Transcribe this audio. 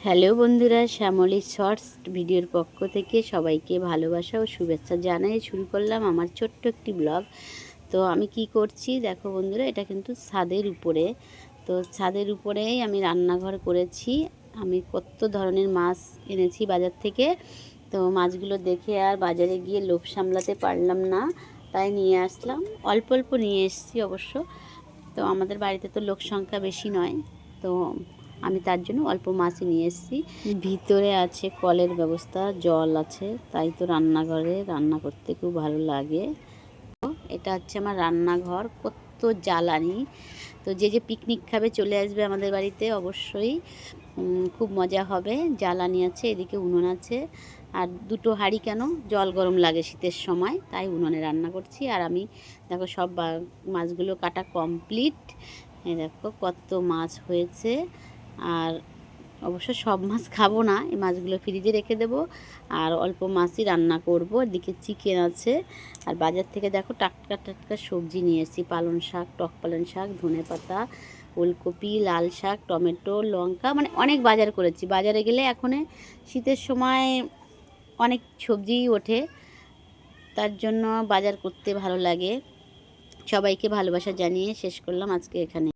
Hello বন্ধুরা, Shyamoli shorts ভিডিওর পক্ষ থেকে সবাইকে ভালোবাসা ও শুভেচ্ছা জানাই শুরু করলাম আমার ছোট্ট একটি ব্লগ। তো আমি কি করছি দেখো বন্ধুরা, এটা কিন্তু ছাদের উপরে। তো ছাদের উপরেই আমি রান্নাঘর করেছি। আমি কত ধরনের মাছ এনেছি বাজার থেকে। তো মাছগুলো দেখে আর বাজারে গিয়ে লোভ সামলাতে পারলাম না, তাই নিয়ে আসলাম। অল্প অল্প নিয়ে এসেছি অবশ্য। তো আমাদের বাড়িতে তো লোক সংখ্যা বেশি নয়, তো আমি তার জন্য অল্প মাছই নিয়ে এসেছি। ভিতরে আছে কলের ব্যবস্থা, জল আছে, তাই তো রান্নাঘরে রান্না করতে খুব ভালো লাগে। এটা হচ্ছে আমার রান্নাঘর, কত জ্বালানি। তো যে যে পিকনিক খাবে চলে আসবে আমাদের বাড়িতে, অবশ্যই খুব মজা হবে। জ্বালানি আছে, এদিকে উনুন আছে, আর দুটো হাঁড়ি, কেন জল গরম লাগে শীতের সময়, তাই উনুনে রান্না করছি। আর আমি দেখো সব মাছগুলো কাটা কমপ্লিট। এই দেখো কত মাছ হয়েছে। আর অবশ্য সব মাছ খাবো না, এই মাছগুলো ফ্রিজে রেখে দেবো, আর অল্প মাছই রান্না করব। এদিকে চিকেন আছে, আর বাজার থেকে দেখো টাটকা টাটকা সবজি নিয়ে এসেছি। পালং শাক, টক পালং শাক, ধনেপাতা, ওলকপি, লাল শাক, টমেটো, লঙ্কা, মানে অনেক বাজার করেছি। বাজারে গেলে এখন শীতের সময় অনেক সবজিই ওঠে, তার জন্য বাজার করতে ভালো লাগে। সবাইকে ভালোবাসা জানিয়ে শেষ করলাম আজকে এখানে।